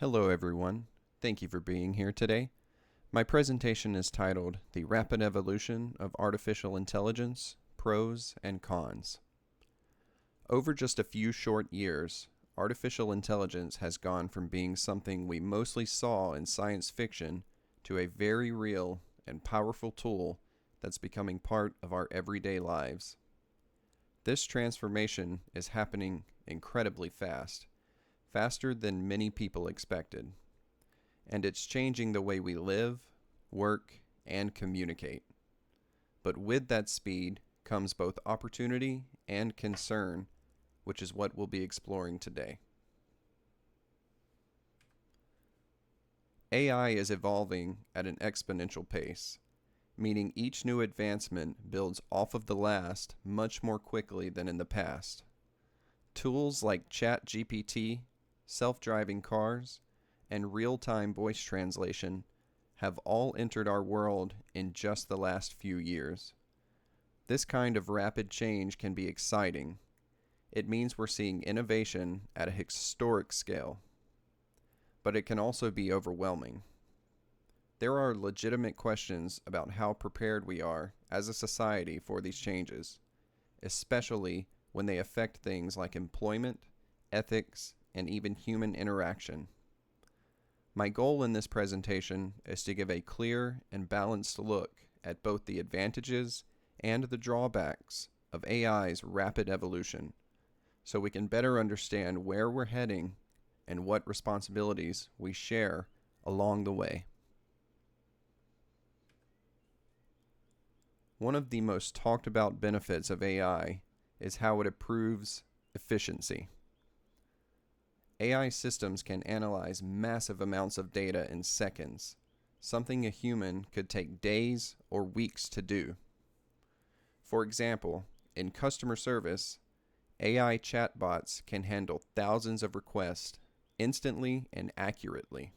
Hello everyone, thank you for being here today. My presentation is titled The Rapid Evolution of Artificial Intelligence, Pros and Cons. Over just a few short years, artificial intelligence has gone from being something we mostly saw in science fiction to a very real and powerful tool that's becoming part of our everyday lives. This transformation is happening incredibly fast, faster than many people expected, and it's changing the way we live, work, and communicate. But with that speed comes both opportunity and concern, which is what we'll be exploring today. AI is evolving at an exponential pace, meaning each new advancement builds off of the last much more quickly than in the past. Tools like ChatGPT, self-driving cars, and real-time voice translation have all entered our world in just the last few years. This kind of rapid change can be exciting. It means we're seeing innovation at a historic scale, but it can also be overwhelming. There are legitimate questions about how prepared we are as a society for these changes, especially when they affect things like employment, ethics, and even human interaction. My goal in this presentation is to give a clear and balanced look at both the advantages and the drawbacks of AI's rapid evolution, so we can better understand where we're heading and what responsibilities we share along the way. One of the most talked about benefits of AI is how it improves efficiency. AI systems can analyze massive amounts of data in seconds, something a human could take days or weeks to do. For example, in customer service, AI chatbots can handle thousands of requests instantly and accurately.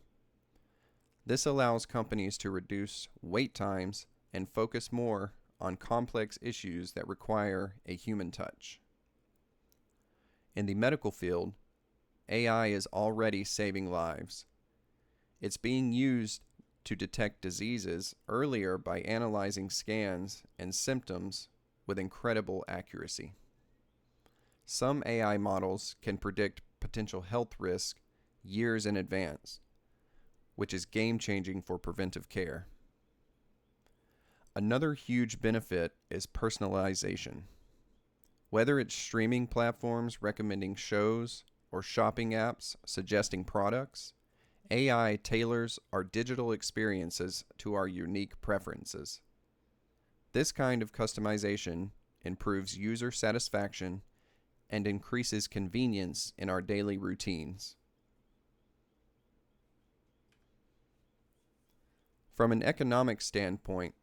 This allows companies to reduce wait times and focus more on complex issues that require a human touch. In the medical field, AI is already saving lives. It's being used to detect diseases earlier by analyzing scans and symptoms with incredible accuracy. Some AI models can predict potential health risks years in advance, which is game-changing for preventive care. Another huge benefit is personalization. Whether it's streaming platforms recommending shows or shopping apps suggesting products, AI tailors our digital experiences to our unique preferences. This kind of customization improves user satisfaction and increases convenience in our daily routines. From an economic standpoint,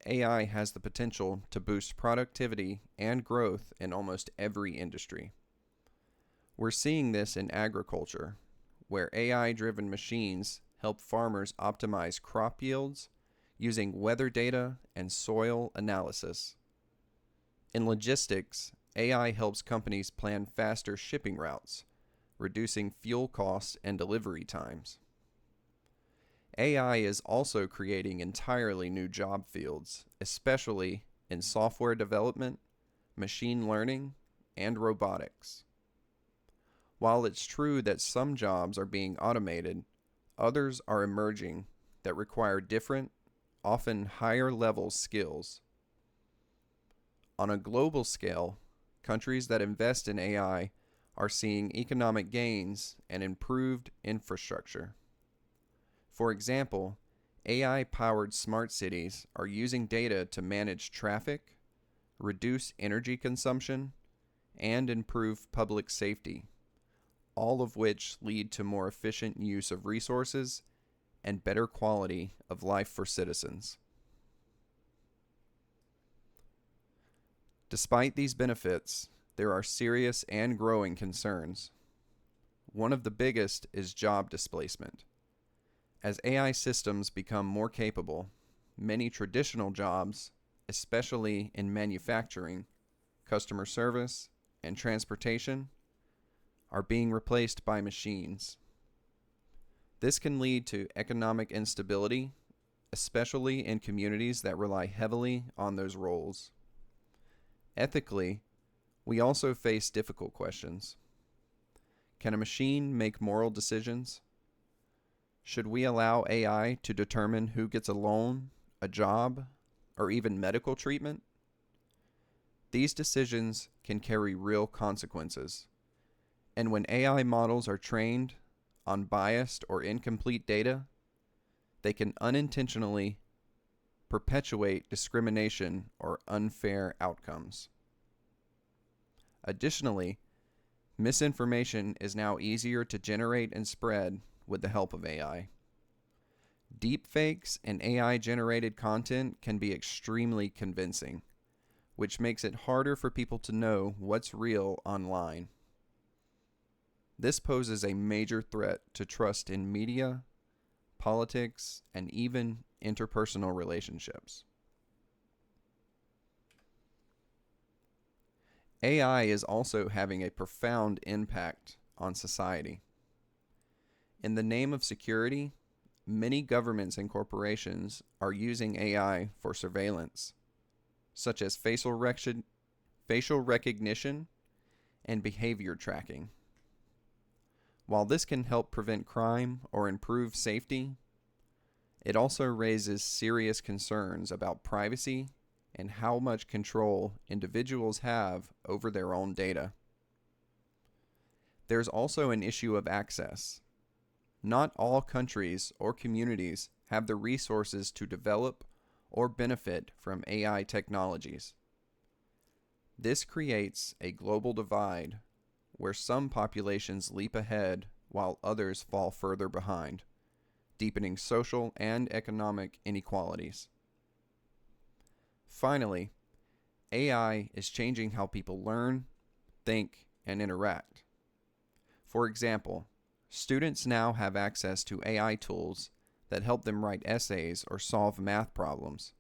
AI has the potential to boost productivity and growth in almost every industry. We're seeing this in agriculture, where AI-driven machines help farmers optimize crop yields using weather data and soil analysis. In logistics, AI helps companies plan faster shipping routes, reducing fuel costs and delivery times. AI is also creating entirely new job fields, especially in software development, machine learning, and robotics. While it's true that some jobs are being automated, others are emerging that require different, often higher level skills. On a global scale, countries that invest in AI are seeing economic gains and improved infrastructure. For example, AI-powered smart cities are using data to manage traffic, reduce energy consumption, and improve public safety, all of which lead to more efficient use of resources and better quality of life for citizens. Despite these benefits, there are serious and growing concerns. One of the biggest is job displacement. As AI systems become more capable, many traditional jobs, especially in manufacturing, customer service, and transportation, are being replaced by machines. This can lead to economic instability, especially in communities that rely heavily on those roles. Ethically, we also face difficult questions. Can a machine make moral decisions? Should we allow AI to determine who gets a loan, a job, or even medical treatment? These decisions can carry real consequences. And when AI models are trained on biased or incomplete data, they can unintentionally perpetuate discrimination or unfair outcomes. Additionally, misinformation is now easier to generate and spread with the help of AI. Deepfakes and AI-generated content can be extremely convincing, which makes it harder for people to know what's real online. This poses a major threat to trust in media, politics, and even interpersonal relationships. AI is also having a profound impact on society. In the name of security, many governments and corporations are using AI for surveillance, such as facial recognition and behavior tracking. While this can help prevent crime or improve safety, it also raises serious concerns about privacy and how much control individuals have over their own data. There's also an issue of access. Not all countries or communities have the resources to develop or benefit from AI technologies. This creates a global divide where some populations leap ahead while others fall further behind, deepening social and economic inequalities. Finally, AI is changing how people learn, think, and interact. For example, students now have access to AI tools that help them write essays or solve math problems,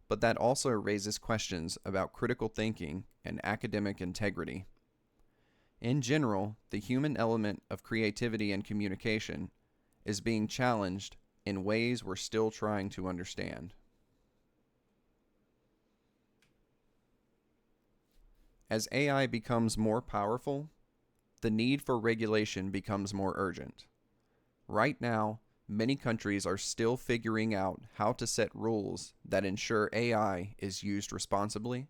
but that also raises questions about critical thinking and academic integrity. In general, the human element of creativity and communication is being challenged in ways we're still trying to understand. As AI becomes more powerful, the need for regulation becomes more urgent. Right now, many countries are still figuring out how to set rules that ensure AI is used responsibly.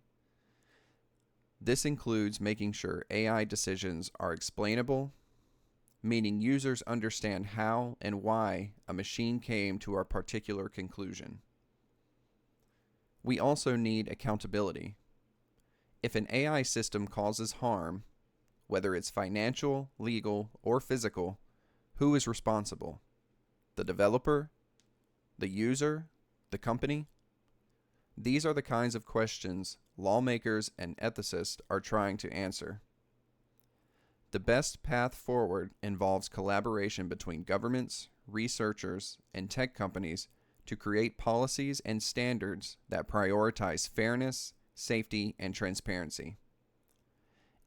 This includes making sure AI decisions are explainable, meaning users understand how and why a machine came to a particular conclusion. We also need accountability. If an AI system causes harm, whether it's financial, legal, or physical, who is responsible? The developer? The user? The company? These are the kinds of questions lawmakers and ethicists are trying to answer. The best path forward involves collaboration between governments, researchers, and tech companies to create policies and standards that prioritize fairness, safety, and transparency.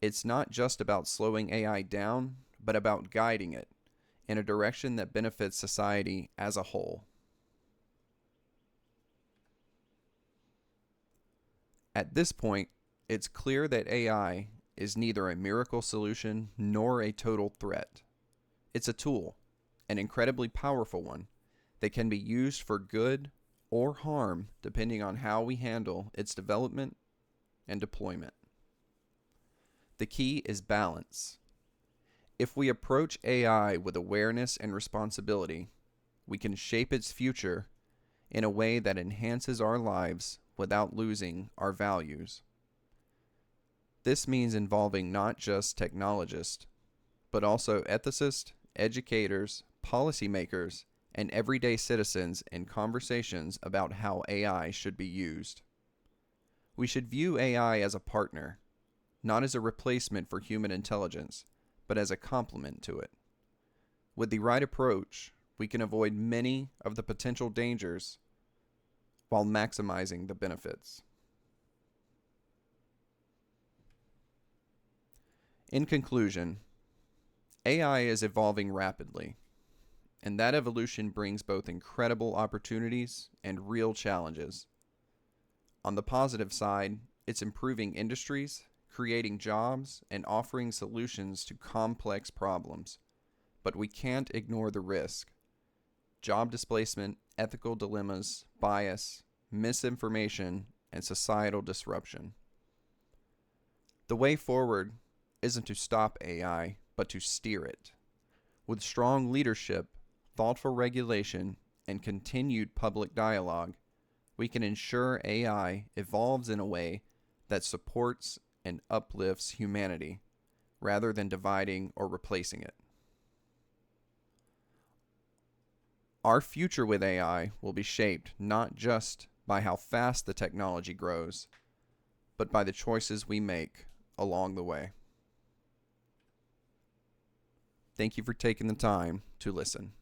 It's not just about slowing AI down, but about guiding it in a direction that benefits society as a whole. At this point, it's clear that AI is neither a miracle solution nor a total threat. It's a tool, an incredibly powerful one, that can be used for good or harm depending on how we handle its development and deployment. The key is balance. If we approach AI with awareness and responsibility, we can shape its future in a way that enhances our lives without losing our values. This means involving not just technologists, but also ethicists, educators, policymakers, and everyday citizens in conversations about how AI should be used. We should view AI as a partner, not as a replacement for human intelligence, but as a complement to it. With the right approach, we can avoid many of the potential dangers while maximizing the benefits. In conclusion, AI is evolving rapidly. And that evolution brings both incredible opportunities and real challenges. On the positive side, it's improving industries, creating jobs, and offering solutions to complex problems. But we can't ignore the risk. Job displacement, ethical dilemmas, bias, misinformation, and societal disruption. The way forward isn't to stop AI, but to steer it. With strong leadership, thoughtful regulation, and continued public dialogue, we can ensure AI evolves in a way that supports and uplifts humanity, rather than dividing or replacing it. Our future with AI will be shaped not just by how fast the technology grows, but by the choices we make along the way. Thank you for taking the time to listen.